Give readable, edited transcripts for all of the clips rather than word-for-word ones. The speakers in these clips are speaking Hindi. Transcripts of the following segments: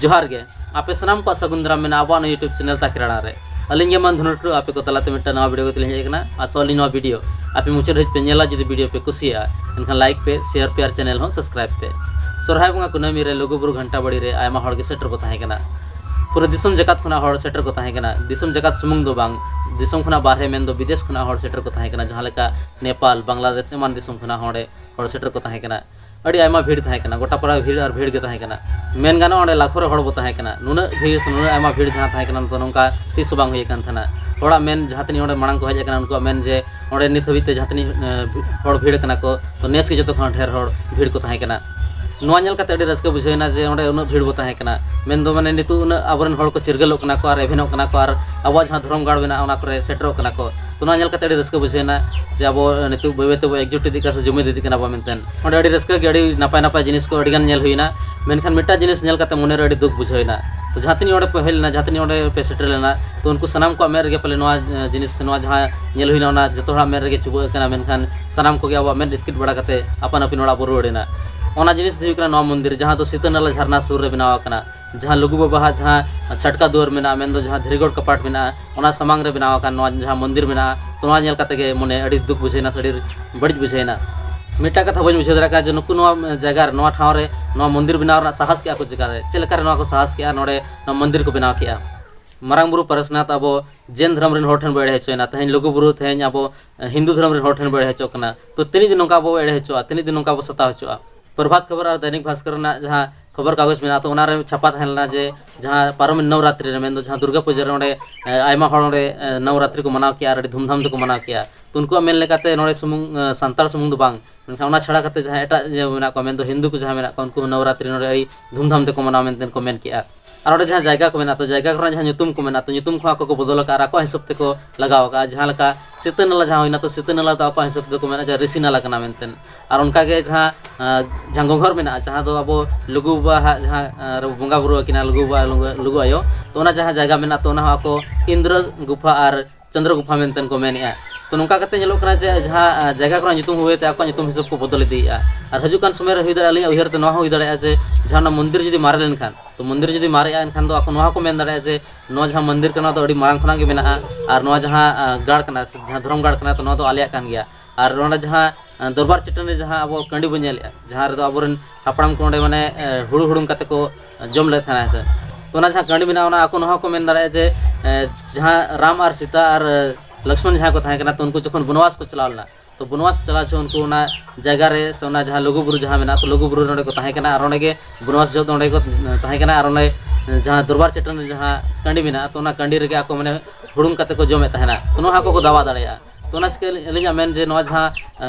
जोहार गे आपे सनाम को सगुन दाराम में आबो यूट्यूब चैनल ताकिराड़ा रे अलिंगे मन धनुटू आपे को तलाते मिट्टा नवा वीडियो को तिलिं हेजना आसोली नवा वीडियो आपे मुचाद हज पे नेला जुदी वीडियो पे कुसिया एनखान लाइक पे शेयर पे और चैनल हो सब्सक्राइब पे सोरहाय बंगा कुनामी रे लुगुबुरु घंटा बड़ी रे आयमा हड़ के सेटर को ताहे कना पूरा दिसम जगत खुना हड़ सेटर को ताहे कना दिसम जगत सुमुंग दो बांग दिसम खुना बारहे मेन दो विदेश खुना हड़ सेटर को ताहे कना जहां लेका नेपाल बांग्लादेश एमान दिसम खुना हड़ सेटर को ताहे कना अड़ी आयमा भीड़ ताहे कना गोटा पड़ा भीड़ और भीड़ के ताहे कना मेन गाना ओंडे लाखों हड़ बो ताहे कना नुना भीड़ से नुना आयमा भीड़ जहां ताहे कना तो नोंका तीस बांग हुई कान थाना होड़ा मेन जहातनी ओंडे मांग को हज कना उनको मेन जे ओंडे नित हबीते जहातनी हड़ भीड़ कना को तो नेस के जतो खान ढेर हड़ भीड़ को ताहे कना नोआ नेल काते अड़ी रस्का बुझाइना जे ओंडे उना भीड़ बो ताहे कना मेन दो माने नितु उना आबरन हड़ को चिरगलो कना को और एभेनो कना को और आबो जहां धर्म गाड़ बेना ओना करे सेटरो कना को तो नोआ नेल काते अड़ी रस्का बुझाइना जे आबो नितु बेबेते बो एकजुट इदी का से जुमे दिदी कना बो मेनतेन ओंडे अड़ी रस्का के अड़ी नापाय नापाय जिनिस को अड़ी गान नेल हुइना मेनखान मिटा जिनिस नेल काते मने रे अड़ी दुख बुझाइना तो जहातनी ओंडे पहल ना जहातनी ओंडे पे सेटर लेना तो उनको सनाम को मेर गे पले नोआ जिनिस नोआ जहां नेल हुइना ओना जतो हड़ा मेर गे चुबो कना मेनखान सनाम को गे आबो मेन इतकिट बड़ा काते अपन अपन ओड़ा बुरुड़ेना ओना जिनिस दी कना नोआ मंदिर जहां तो सीतनाला झरना सुर रे बनावा कना जहां लुगु बाबा जहां छटका दुआर मेना मेन दो जहां धीरेगोड़ कपाट मेना ओना समांग रे बनावा कना नोआ जहां मंदिर मेना तो नोआ नेल काते गे मने अड़ी दुख बुझाइना सड़ी बड़ी बुझाइना मिटा कथा बन बुझे दरा जे नुकु नोआ जगह रे नोआ ठाव रे नोआ मंदिर बनाव रा साहस के को जगह रे चेलका रे नोआ को साहस के नोडे नोआ मंदिर को बनाव के मारांग बुरु परसनाथ अब जैन धर्म रे होठन बड़े हेचोना तेन लुगु बुरु तेन अब हिंदू धर्म रे होठन बड़े हेचो कना तो तिनी दिन नोका बो एड़े हेचोआ तिनी दिन नोका बो सता हेचोआ प्रभात खबर और दैनिक भास्कर ना जहां खबर कागज में तो उनारे छापा थाना जे जहां पारम नवरात्रि रे मेन दो जहां दुर्गा पूजा रे ओंडे आयमा हड़ ओंडे नवरात्रि को मनाव किया और धूमधाम को मनाव किया तो उनको मेन लेकाते नोडे सुमुंग संताल सुमुंग दो बांग मेनखान ओना छाड़ा काते जहां एटा जे मेना को मेन दो हिंदू को जहां मेना को उनको नवरात्रि नोडे धूमधाम को मनाव मेन को मेन किया और ओंडे जहां जायगा को मेना तो जायगा को जहां ᱧᱩᱛᱩᱢ को मेना तो ᱧᱩᱛᱩᱢ को बदल का को हिसाब ते को लगाव का जहां लका सीतनाला जहां होइना तो सीतनाला तो को हिसाब ते को मेना जे ऋषिनाला कना मेनतेन और उनका के जहां गोंघर मेना जहां दो अब लुगु बा जहां बंगा बुरु किना लुगु बा लुगु आयो तो ओना जहां जायगा मेना तो ओना को इंद्र गुफा और चंद्र गुफा मेनतेन को मेनया तो नोंका कते नेलो कना जे जहां जायगा को ᱧᱩᱛᱩᱢ हुए ते आको ᱧᱩᱛᱩम हिसाब को बदल दिया और हजुकान समय रे हुई दड़ा अली उहर ते नोहा हुई दड़ा जे जहां मंदिर जदी मारे लेन खान तो मंदिर जदी मारे एनखान दो आको नोहा को मेन दड़ा जे नो जहां मंदिर कना तो अडी मांग खना के मेना और नो जहां गाड़ कना जहां धर्म गाड़ कना तो नो तो आलिया कान गया और नोडा जहां दरबार चिटन रे जहां अब कंडी बनेल जहां रे दो अबरन हापड़ाम को ओंडे माने हुड़ु हुड़ुम कते को जम ले थाना से तो ना जहां कंडी बिना ओना आको नोहा को मेन दड़ा जे जहां राम और सीता और लक्ष्मण जहां को थाहे कना तो उनको जखन बनवास को चलावलना तो बनवास चला छो उनको ना जगह रे सोना जहां लुगु बुरु जहां मेना तो लुगु बुरु नोडे को थाहे कना और ओंडे के बनवास जो ओंडे को थाहे कना और ओंडे जहां दरबार चिटन जहां कंडी बिना तो ना कंडी रे के आको माने हुड़ुम कते को जमे तहना तो नोहा को दावा दाड़ेया तो ना चके अलिंगा मेन जे नोआ जहां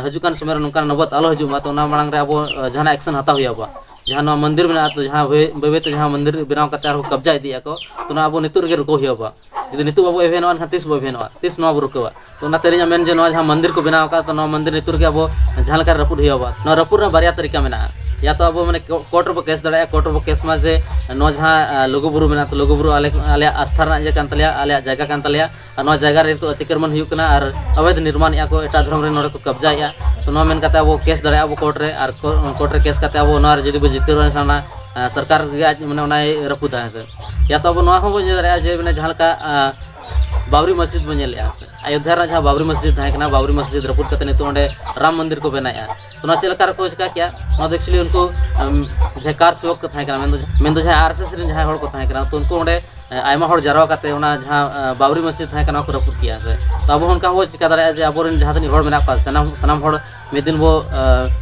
हजुकान समय नोका नबत आलो हजुमा तो ना मांग रे अब जहां एक्शन हता हुई अब जहां नोआ मंदिर बिना तो जहां बेबे तो जहां मंदिर बनाव कते आरो कब्जा इदिया को तो ना अब नितुर गे रुको हियबा यदि नितु बाबू एभेनवा एनखान तीस बो एभेनवा तीस नोआ बुरुकवा तो ना तेरिया मेन जे नोआ जहां मंदिर को बनाव का तो नोआ मंदिर नितुर के अब जहां लका रपुर हियबा नो रपुर ना बारिया तरीका मेना या तो अब माने कोर्ट रो केस दड़ा कोर्ट रो केस मा जे नो जहां लुगु बुरु मेना तो लुगु बुरु आले आस्था ना जे कान तलिया आले जायगा कान तलिया और नो जायगा रे तो अतिक्रमण हुई कना और अवैध निर्माण या को एटा धर्म रे नोडे को कब्जा या तो नो मेन कते अब केस दड़ा अब कोर्ट रे और कोर्ट रे केस कते अब नो रे जदी बो जितिर खाना सरकार के माने ओना रपुता है या तो अब नो हो बो जे जे माने जहां का बाबरी मस्जिद बन नेल अयोध्या रा जहां बाबरी मस्जिद है कना बाबरी मस्जिद रपुट कते ने तो ओंडे राम मंदिर को बनाया तो ना चलकार को का क्या नो एक्चुअली उनको बेकार सेवक को थाय कना मेन दो जहां आरएसएस रे जहां हड़ को थाय कना तो उनको ओंडे आयमा हड़ जारवा कते ओना जहां बाबरी मस्जिद थाय कना को रपुट किया से तो अब उनका हो चिका दाड़ा जे अबोरन जहां तनी हड़ मेना का सनाम हड़ मेदिन बो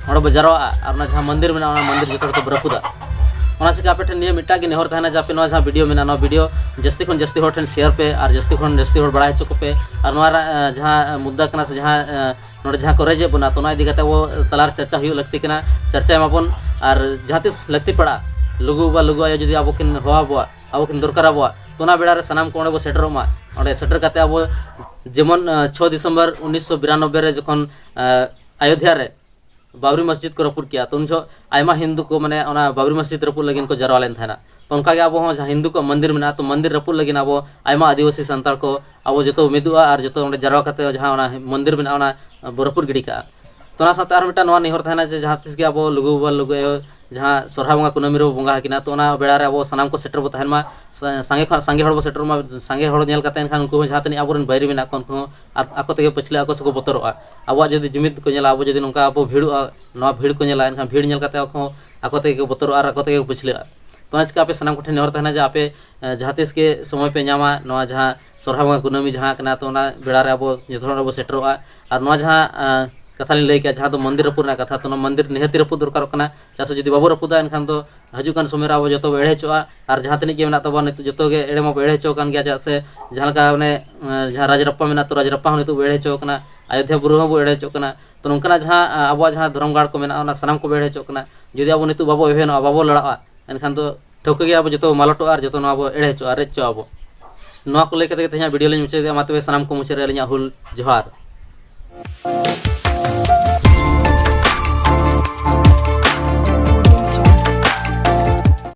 हड़ बो जारवा और ना जहां मंदिर मेना ओना मंदिर जतो तो रपुदा ओना से आपे ठन नियम मिटा के नेहर थाना जापे नो जहां वीडियो मेना नो वीडियो जस्ती खन जस्ती हर ठन शेयर पे और जस्ती खन जस्ती हर बड़ा चको पे और नो जहां मुद्दा कना से जहां नोडे जहां को रेजे बना तो ना इदी कते वो तलार चर्चा हुई लगती कना चर्चा एमाबन और जहां तिस लगती पड़ा लुगु बा लुगु आयो जदी आबो किन होआ बो आबो किन दरकार आबो तो ना बेड़ा रे सनाम को ओंडे बो सेटरो मा ओंडे सेटर कते आबो जेमन 6 दिसंबर 1992 रे जखन अयोध्या रे बाबरी मस्जिद को रपुर किया तो उन आयमा हिंदू को माने ओना बाबरी मस्जिद रपुर लगिन को जरवा लेन थाना तो उनका के अब जहां हिंदू को मंदिर में तो मंदिर रपुर लगिन अब आयमा आदिवासी संताल को अब जो मिदुआ और जो ओंडे जरवा कते जहां ओना मंदिर में ओना रपुर गिडी का तो ना साथ और मिटा नवा निहर थाना जे जहां तिस के अब लुगु बा लुगु जहाँ सोरहा बंगा कुनामी रो बंगा हकिना तो ओना बेड़ा रे अब सानाम को सेटर बो तहन मा सांगे हड़ बो सेटर मा सांगे हड़ नेल काते एनखान उनको जहाँ तनी आबोरन बायरी मेना को उनको आको तेगे पछले आको सको बतरोआ अब जदि जुमिद को नेला अब जदि नोंका अब भिड़ुआ नवा भीड़ को नेला एनखान भीड़ नेल काते आको तेगे बतरोआ और आको तेगे पछले तो आज का आप सामान को नेहर तहना जे आपे जहाँ तीस के समय पे नामा नवा जहाँ सोरहा बंगा कुनामी जहाँ कना तो ओना बेड़ा रे अब जतोन अब सेटरोआ और नवा जहाँ कथा लई के जहाँ तो मंदिर रपुना कथा तो मंदिर निहती रपुद दरकार कना चास जदि बाबू रपुदा एनखान तो हजुकान समय अब जो एड़े चोआ और जहाँ तनिक मेना तब नित जो एड़े मा एड़े चो कान गया चा से जहाँ माने जहाँ राजरप्पा मेना तो राजरप्पा नित एड़े चो कना अयोध्या बुरु हबो एड़े चो कना तो नोंकना जहाँ अब जहाँ धर्म गाड़ को मेना सानाम को एड़े चो कना जदि अब नित बाबो एवेनो बाबो लड़ाआ एनखान तो ठौके गया अब जो मालटो और जो अब एड़े चो रेच चो अब को लेके तेज वीडियो मुचाद मा तबे सानाम को मुचाद हुल जोहार।